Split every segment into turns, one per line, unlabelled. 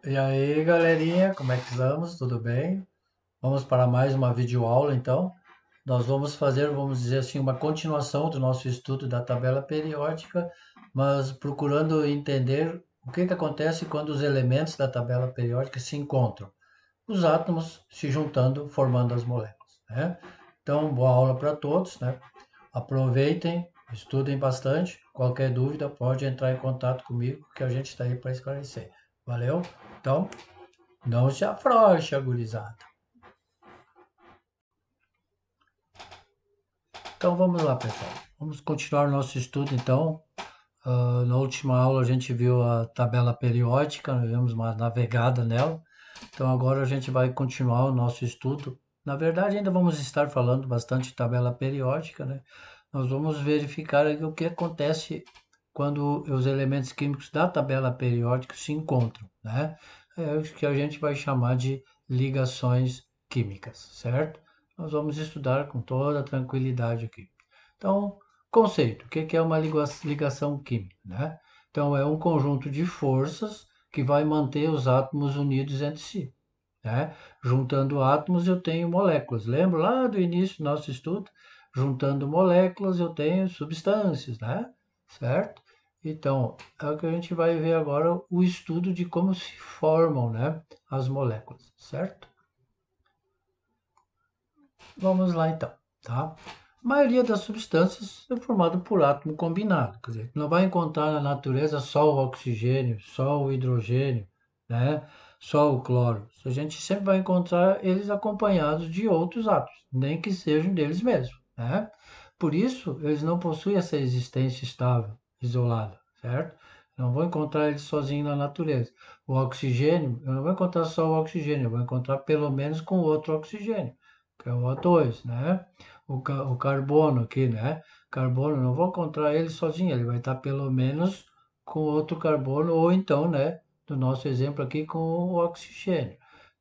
E aí, galerinha, como é que estamos? Tudo bem? Vamos para mais uma videoaula, então. Nós vamos fazer, vamos dizer assim, uma continuação do nosso estudo da tabela periódica, mas procurando entender o que acontece quando os elementos da tabela periódica se encontram. Os átomos se juntando, formando as moléculas, né? Então, boa aula para todos, né? Aproveitem, estudem bastante. Qualquer dúvida, pode entrar em contato comigo, que a gente está aí para esclarecer. Valeu? Então, não se afrouxa, gurizada. Então vamos lá, pessoal. Vamos continuar o nosso estudo, então. Na última aula a gente viu a tabela periódica, nós vimos uma navegada nela. Então agora a gente vai continuar o nosso estudo. Na verdade, ainda vamos estar falando bastante de tabela periódica, né? Nós vamos verificar aqui o que acontece quando os elementos químicos da tabela periódica se encontram, né? É o que a gente vai chamar de ligações químicas, certo? Nós vamos estudar com toda tranquilidade aqui. Então, conceito, o que é uma ligação química, né? Então, é um conjunto de forças que vai manter os átomos unidos entre si, né? Juntando átomos eu tenho moléculas. Lembra lá do início do nosso estudo? Juntando moléculas eu tenho substâncias, né? Certo? Então, é o que a gente vai ver agora, o estudo de como se formam, né, as moléculas, certo? Vamos lá então, tá? A maioria das substâncias é formada por átomo combinado, quer dizer, não vai encontrar na natureza só o oxigênio, só o hidrogênio, né? Só o cloro. A gente sempre vai encontrar eles acompanhados de outros átomos, nem que sejam deles mesmos, né? Por isso, eles não possuem essa existência estável, isolada, certo? Não vou encontrar eles sozinhos na natureza. O oxigênio, eu não vou encontrar só o oxigênio, eu vou encontrar pelo menos com outro oxigênio que é o O2, né? O carbono aqui, né? Carbono, não vou encontrar ele sozinho, ele vai estar pelo menos com outro carbono, ou então, né? No nosso exemplo aqui, com o oxigênio,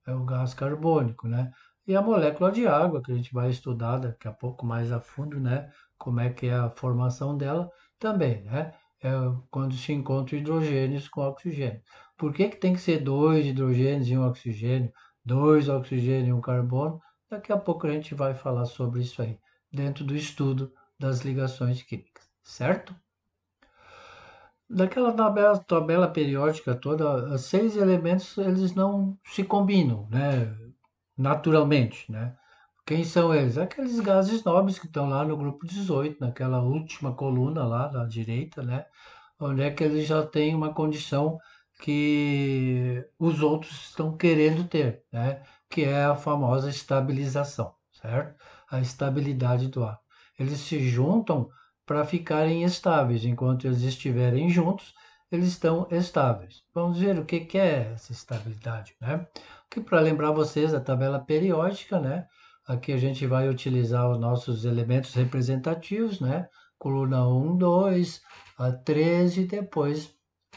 é o gás carbônico, né? E a molécula de água, que a gente vai estudar daqui a pouco mais a fundo, né? Como é que é a formação dela também, né? É quando se encontra hidrogênios com oxigênio. Por que que tem que ser dois hidrogênios e um oxigênio? Dois oxigênios e um carbono? Daqui a pouco a gente vai falar sobre isso aí, dentro do estudo das ligações químicas, certo? Daquela tabela periódica toda, os seis elementos eles não se combinam, né? Naturalmente, né? Quem são eles? Aqueles gases nobres que estão lá no grupo 18, naquela última coluna lá da direita, né? Onde é que eles já têm uma condição que os outros estão querendo ter, né? Que é a famosa estabilização, certo? A estabilidade do átomo. Eles se juntam para ficarem estáveis. Enquanto eles estiverem juntos, eles estão estáveis. Vamos ver o que é essa estabilidade, né? Que para lembrar vocês a tabela periódica, né? Aqui a gente vai utilizar os nossos elementos representativos, né? Coluna um, 2, a 13, depois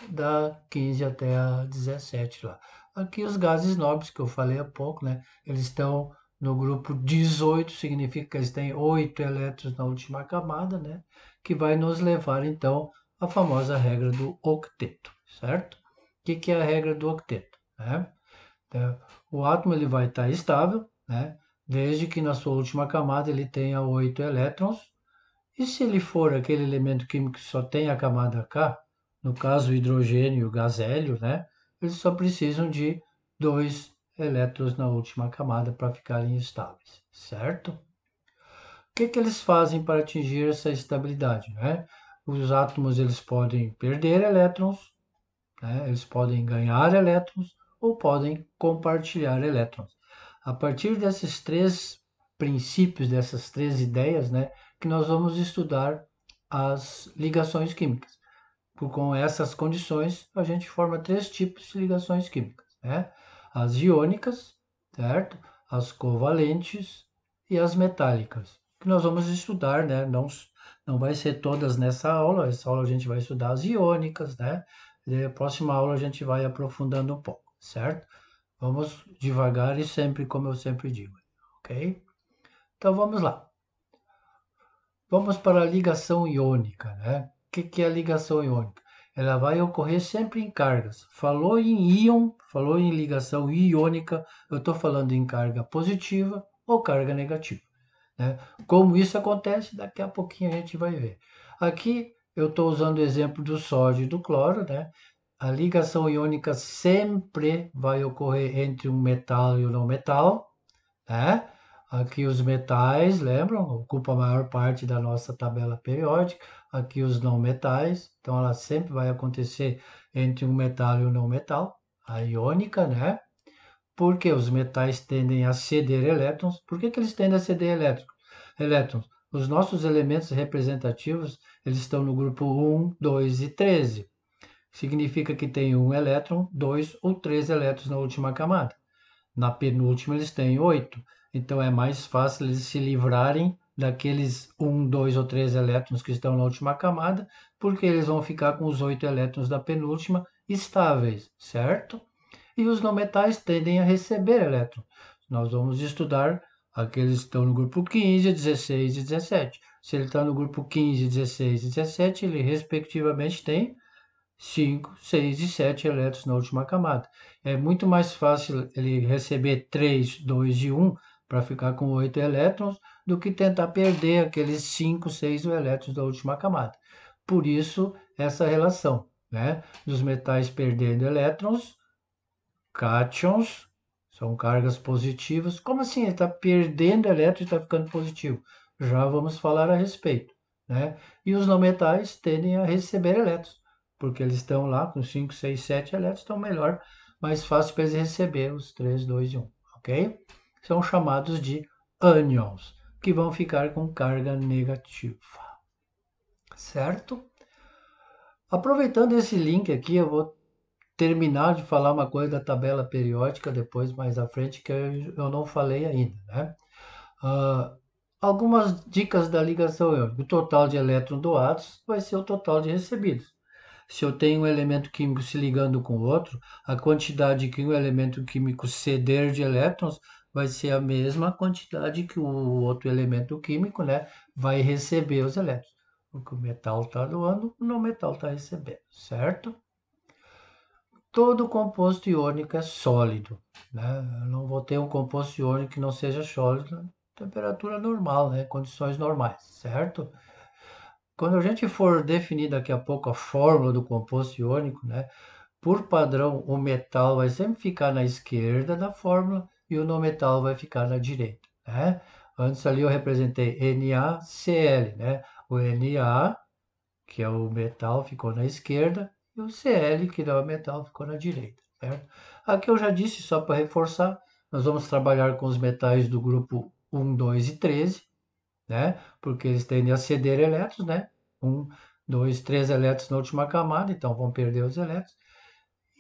da 15 até a 17 lá. Aqui os gases nobres que eu falei há pouco, né? Eles estão no grupo 18, significa que eles têm 8 elétrons na última camada, né? Que vai nos levar então à famosa regra do octeto, certo? O que é a regra do octeto, né? Então, o átomo ele vai estar estável, né? Desde que na sua última camada ele tenha 8 elétrons. E se ele for aquele elemento químico que só tem a camada K, no caso o hidrogênio e o gás hélio, né? Eles só precisam de dois elétrons na última camada para ficarem estáveis, certo? O que eles fazem para atingir essa estabilidade, né? Os átomos eles podem perder elétrons, né? Eles podem ganhar elétrons ou podem compartilhar elétrons. A partir desses três princípios, dessas três ideias, né, que nós vamos estudar as ligações químicas. Com essas condições, a gente forma três tipos de ligações químicas, né? As iônicas, certo? As covalentes e as metálicas, que nós vamos estudar, né? Não vai ser todas nessa aula, essa aula a gente vai estudar as iônicas, né? E a próxima aula a gente vai aprofundando um pouco, certo? Vamos devagar e sempre, como eu sempre digo, ok? Então vamos lá. Vamos para a ligação iônica, né? O que é a ligação iônica? ela vai ocorrer sempre em cargas. Falou em íon, falou em ligação iônica, eu estou falando em carga positiva ou carga negativa, né? Como isso acontece, daqui a pouquinho a gente vai ver. Aqui eu estou usando o exemplo do sódio e do cloro, né? A ligação iônica sempre vai ocorrer entre um metal e um não metal, né? Aqui os metais, lembram? Ocupam a maior parte da nossa tabela periódica. Aqui os não metais, então ela sempre vai acontecer entre um metal e um não metal, a iônica, né? Porque os metais tendem a ceder elétrons. Por que eles tendem a ceder elétrons? Os nossos elementos representativos, eles estão no grupo 1, 2 e 13. Significa que tem um elétron, dois ou três elétrons na última camada. Na penúltima eles têm 8. Então é mais fácil eles se livrarem daqueles um, 2 ou 3 elétrons que estão na última camada, porque eles vão ficar com os 8 elétrons da penúltima estáveis, certo? E os não metais tendem a receber elétrons. Nós vamos estudar aqueles que estão no grupo 15, 16 e 17. Se ele está no grupo 15, 16 e 17, ele respectivamente tem 5, 6 e 7 elétrons na última camada. É muito mais fácil ele receber 3, 2 e 1 para ficar com 8 elétrons do que tentar perder aqueles 5, 6 elétrons da última camada. Por isso, essa relação, né, dos metais perdendo elétrons, cátions, são cargas positivas. Como assim? Ele está perdendo elétrons e está ficando positivo. Já vamos falar a respeito, né? E os não metais tendem a receber elétrons, porque eles estão lá com 5, 6, 7 elétrons, estão melhor, mais fácil para eles receber os 3, 2 e 1, ok? São chamados de ânions, que vão ficar com carga negativa, certo? Aproveitando esse link aqui, eu vou terminar de falar uma coisa da tabela periódica depois, mais à frente, que eu não falei ainda, né? Ah, algumas dicas da ligação iônica. O total de elétrons doados vai ser o total de recebidos. Se eu tenho um elemento químico se ligando com o outro, a quantidade que um elemento químico ceder de elétrons vai ser a mesma quantidade que o outro elemento químico, né, vai receber os elétrons. O que o metal está doando, o não metal está recebendo, certo? Todo composto iônico é sólido, né? Eu não vou ter um composto iônico que não seja sólido, temperatura normal, né? Condições normais, certo? Quando a gente for definir daqui a pouco a fórmula do composto iônico, né? Por padrão, o metal vai sempre ficar na esquerda da fórmula e o não metal vai ficar na direita, né? Antes ali eu representei NaCl, né? O Na, que é o metal, ficou na esquerda, e o Cl, que não é o metal, ficou na direita, certo? Aqui eu já disse, só para reforçar, nós vamos trabalhar com os metais do grupo 1, 2 e 13, né? Porque eles tendem a ceder elétrons, né? 1, 2, 3 elétrons na última camada, então vão perder os elétrons.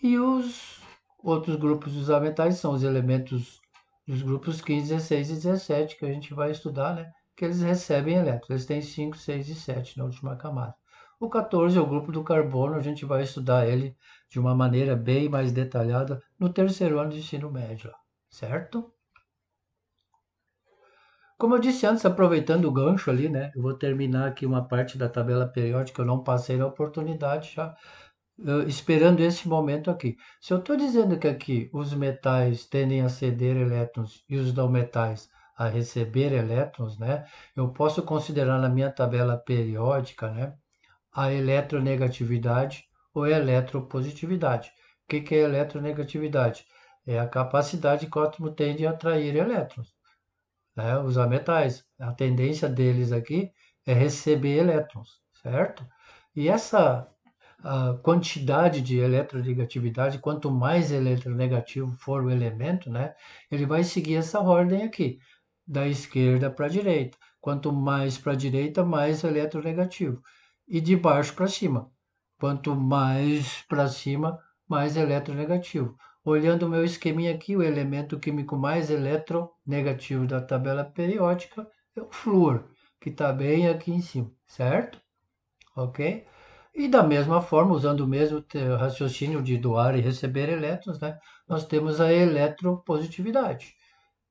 E os outros grupos dos metais são os elementos dos grupos 15, 16 e 17, que a gente vai estudar, né? Que eles recebem elétrons. Eles têm 5, 6 e 7 na última camada. O 14 é o grupo do carbono, a gente vai estudar ele de uma maneira bem mais detalhada no terceiro ano de ensino médio, certo? Como eu disse antes, aproveitando o gancho ali, né? Eu vou terminar aqui uma parte da tabela periódica, eu não passei na oportunidade já, esperando esse momento aqui. Se eu estou dizendo que aqui os metais tendem a ceder elétrons e os não metais a receber elétrons, né? Eu posso considerar na minha tabela periódica, né, a eletronegatividade ou a eletropositividade. O que é eletronegatividade? É a capacidade que o átomo tem de atrair elétrons, né? Os metais, a tendência deles aqui é receber elétrons, certo? E essa a quantidade de eletronegatividade, quanto mais eletronegativo for o elemento, né, ele vai seguir essa ordem aqui, da esquerda para a direita. Quanto mais para a direita, mais eletronegativo. E de baixo para cima. Quanto mais para cima, mais eletronegativo. Olhando o meu esqueminha aqui, o elemento químico mais eletronegativo da tabela periódica é o flúor, que está bem aqui em cima, certo? Ok? E da mesma forma, usando o mesmo raciocínio de doar e receber elétrons, né, nós temos a eletropositividade,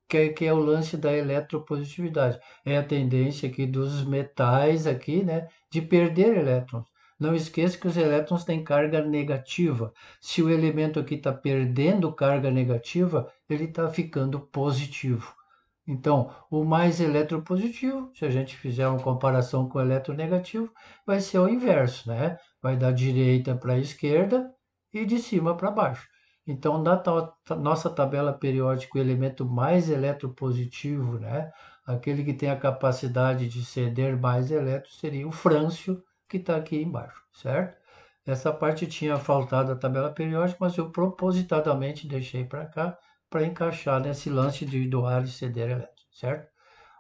que é o lance da eletropositividade. É a tendência aqui dos metais aqui, né, de perder elétrons. Não esqueça que os elétrons têm carga negativa. Se o elemento aqui está perdendo carga negativa, ele está ficando positivo. Então, o mais eletropositivo, se a gente fizer uma comparação com o eletronegativo, vai ser o inverso, né? Vai da direita para a esquerda e de cima para baixo. Então, na nossa tabela periódica, o elemento mais eletropositivo, né? Aquele que tem a capacidade de ceder mais elétrons, seria o frâncio, que está aqui embaixo, certo? Essa parte tinha faltado a tabela periódica, mas eu propositadamente deixei para cá, para encaixar nesse lance de doar e ceder elétrons, certo?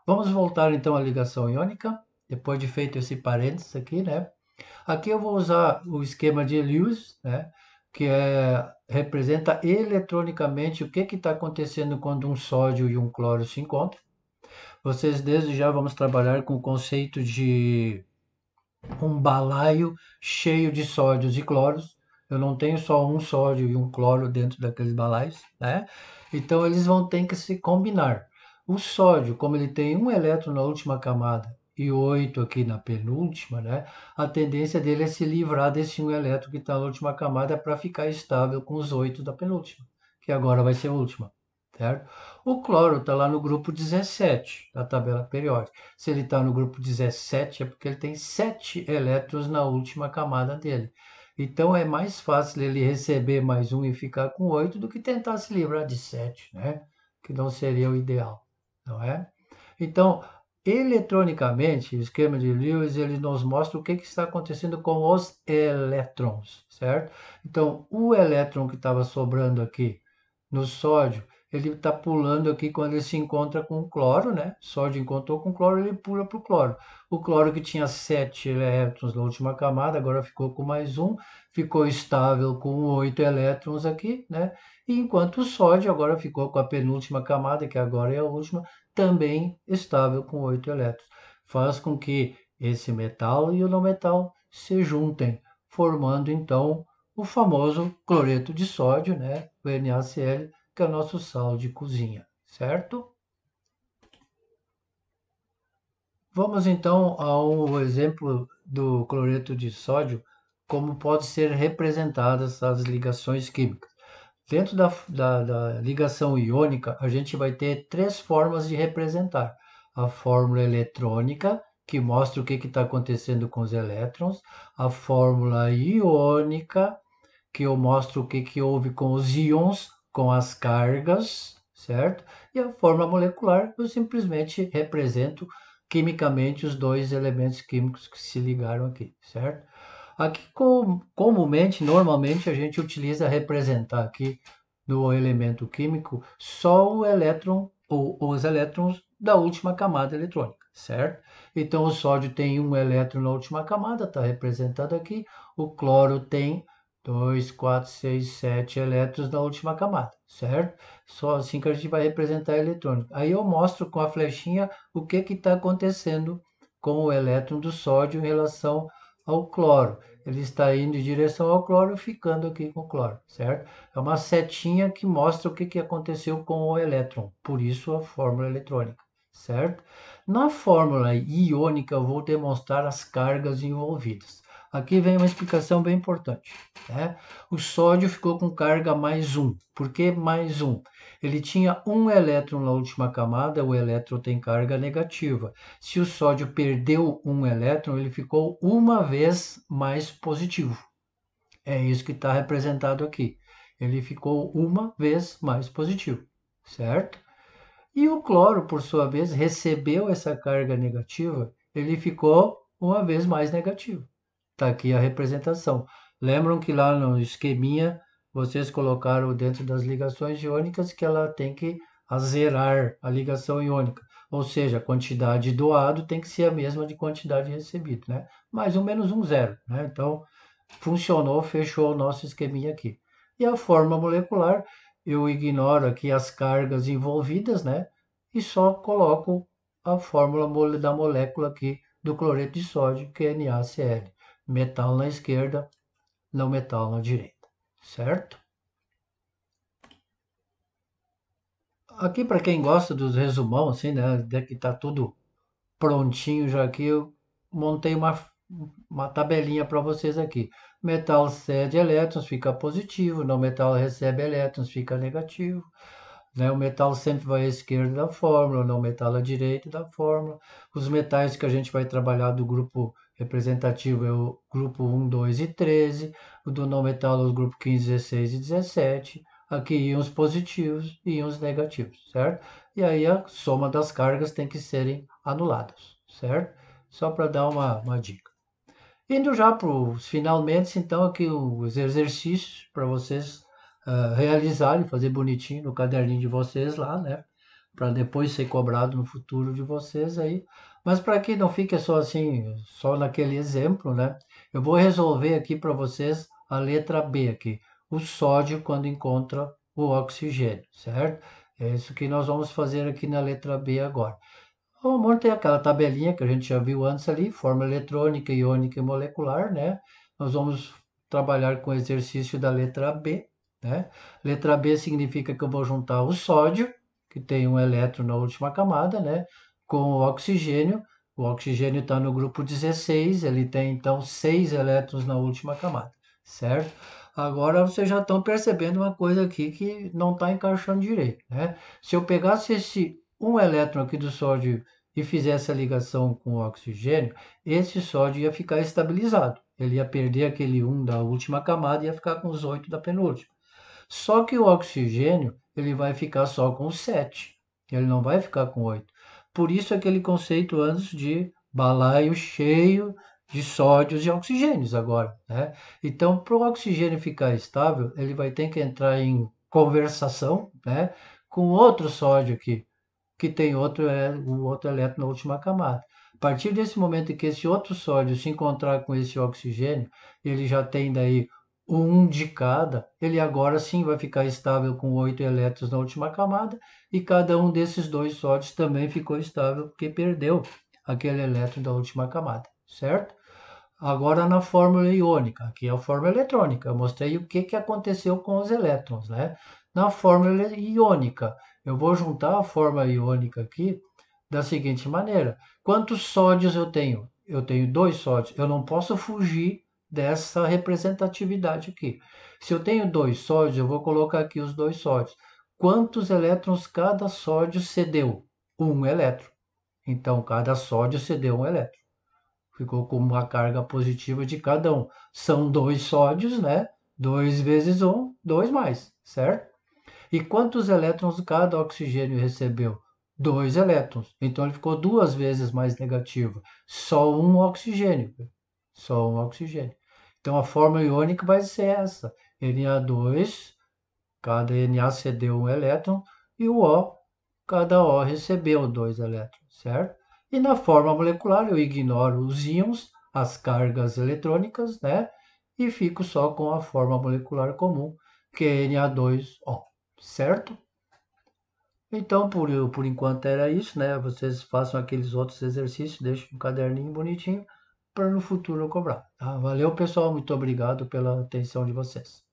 Vamos voltar então à ligação iônica, depois de feito esse parênteses aqui, né? Aqui eu vou usar o esquema de Lewis, né? Representa eletronicamente o que está acontecendo quando um sódio e um cloro se encontram. Vocês desde já vamos trabalhar com o conceito de um balaio cheio de sódios e cloros. Eu não tenho só um sódio e um cloro dentro daqueles balaios, né? Então eles vão ter que se combinar. O sódio, como ele tem um elétron na última camada e 8 aqui na penúltima, né? A tendência dele é se livrar desse um elétron que está na última camada para ficar estável com os 8 da penúltima, que agora vai ser a última, certo? O cloro está lá no grupo 17 da tabela periódica. Se ele está no grupo 17, é porque ele tem 7 elétrons na última camada dele. Então é mais fácil ele receber mais um e ficar com 8 do que tentar se livrar de 7, né? Que não seria o ideal, não é? Então, eletronicamente, o esquema de Lewis ele nos mostra o que está acontecendo com os elétrons, certo? Então, o elétron que estava sobrando aqui no sódio, ele está pulando aqui quando ele se encontra com o cloro, né? Sódio encontrou com cloro, ele pula para o cloro. O cloro que tinha 7 elétrons na última camada, agora ficou com mais um, ficou estável com 8 elétrons aqui, né? E enquanto o sódio agora ficou com a penúltima camada, que agora é a última, também estável com 8 elétrons. Faz com que esse metal e o não metal se juntem, formando então o famoso cloreto de sódio, né? O NaCl, que é o nosso sal de cozinha, certo? Vamos então ao exemplo do cloreto de sódio, como pode ser representadas as ligações químicas. Dentro da ligação iônica, a gente vai ter três formas de representar. A fórmula eletrônica, que mostra o que está acontecendo com os elétrons, a fórmula iônica, que eu mostro o que houve com os íons, com as cargas, certo? E a forma molecular, eu simplesmente represento quimicamente os dois elementos químicos que se ligaram aqui, certo? Aqui, comumente, normalmente, a gente utiliza representar aqui no elemento químico só o elétron ou os elétrons da última camada eletrônica, certo? Então, o sódio tem um elétron na última camada, está representado aqui. O cloro tem 2, 4, 6, 7 elétrons na última camada, certo? Só assim que a gente vai representar eletrônico. Aí eu mostro com a flechinha o que está acontecendo com o elétron do sódio em relação ao cloro. Ele está indo em direção ao cloro, ficando aqui com o cloro, certo? É uma setinha que mostra o que aconteceu com o elétron, por isso a fórmula eletrônica, certo? Na fórmula iônica, eu vou demonstrar as cargas envolvidas. Aqui vem uma explicação bem importante, né? O sódio ficou com carga mais um. Por que mais um? Ele tinha um elétron na última camada, o elétron tem carga negativa. Se o sódio perdeu um elétron, ele ficou uma vez mais positivo. É isso que está representado aqui. Ele ficou uma vez mais positivo, certo? E o cloro, por sua vez, recebeu essa carga negativa, ele ficou uma vez mais negativo. Está aqui a representação. Lembram que lá no esqueminha vocês colocaram dentro das ligações iônicas que ela tem que zerar a ligação iônica. Ou seja, a quantidade doado tem que ser a mesma de quantidade recebida, né? Mais ou menos um zero, né? Então, funcionou, fechou o nosso esqueminha aqui. E a forma molecular, eu ignoro aqui as cargas envolvidas, né? E só coloco a fórmula da molécula aqui do cloreto de sódio, que é NaCl. Metal na esquerda, não metal na direita, certo? Aqui, para quem gosta dos resumão, assim, né? De que tá tudo prontinho já aqui, eu montei uma tabelinha para vocês aqui. Metal cede elétrons, fica positivo. Não metal recebe elétrons, fica negativo. Né? O metal sempre vai à esquerda da fórmula, o não metal à direita da fórmula. Os metais que a gente vai trabalhar do grupo representativo é o grupo 1, 2 e 13. O do não metal é o grupo 15, 16 e 17. Aqui íons positivos e íons negativos, certo? E aí a soma das cargas tem que serem anuladas, certo? Só para dar uma dica. Indo já para os finalmente, então, aqui os exercícios para vocês realizarem, fazer bonitinho no caderninho de vocês lá, né? Para depois ser cobrado no futuro de vocês aí. Mas para que não fique só assim, só naquele exemplo, né? Eu vou resolver aqui para vocês a letra B aqui. O sódio quando encontra o oxigênio, certo? É isso que nós vamos fazer aqui na letra B agora. O amor tem aquela tabelinha que a gente já viu antes ali, forma eletrônica, iônica e molecular, né? Nós vamos trabalhar com o exercício da letra B, né? Letra B significa que eu vou juntar o sódio, que tem um elétron na última camada, né? Com o oxigênio. O oxigênio está no grupo 16, ele tem então 6 elétrons na última camada, certo? Agora vocês já estão percebendo uma coisa aqui que não está encaixando direito, né? Se eu pegasse esse um elétron aqui do sódio e fizesse a ligação com o oxigênio, esse sódio ia ficar estabilizado. Ele ia perder aquele um da última camada e ia ficar com os 8 da penúltima. Só que o oxigênio, ele vai ficar só com 7. Ele não vai ficar com 8. Por isso aquele conceito antes de balaio cheio de sódios e oxigênios agora, né? Então, para o oxigênio ficar estável, ele vai ter que entrar em conversação, né, com outro sódio aqui, que tem o outro elétron na última camada. A partir desse momento em que esse outro sódio se encontrar com esse oxigênio, ele já tem daí um de cada, ele agora sim vai ficar estável com 8 elétrons na última camada, e cada um desses dois sódios também ficou estável porque perdeu aquele elétron da última camada, certo? Agora na fórmula iônica, aqui é a fórmula eletrônica, eu mostrei o que aconteceu com os elétrons, né? Na fórmula iônica, eu vou juntar a fórmula iônica aqui da seguinte maneira: quantos sódios eu tenho? Eu tenho dois sódios, eu não posso fugir dessa representatividade aqui. Se eu tenho dois sódios, eu vou colocar aqui os dois sódios. Quantos elétrons cada sódio cedeu? Um elétron. Então, cada sódio cedeu um elétron. Ficou com uma carga positiva de cada um. São dois sódios, né? 2 vezes um, 2 mais, certo? E quantos elétrons cada oxigênio recebeu? 2 elétrons. Então ele ficou duas vezes mais negativo. Só um oxigênio. Só um oxigênio. Então a fórmula iônica vai ser essa. Na2, cada Na cedeu um elétron, e o O, cada O recebeu dois elétrons, certo? E na forma molecular eu ignoro os íons, as cargas eletrônicas, né? E fico só com a forma molecular comum, que é Na2O, certo? Então, por enquanto era isso, né? Vocês façam aqueles outros exercícios, deixem um caderninho bonitinho para no futuro eu cobrar. Tá? Valeu, pessoal. Muito obrigado pela atenção de vocês.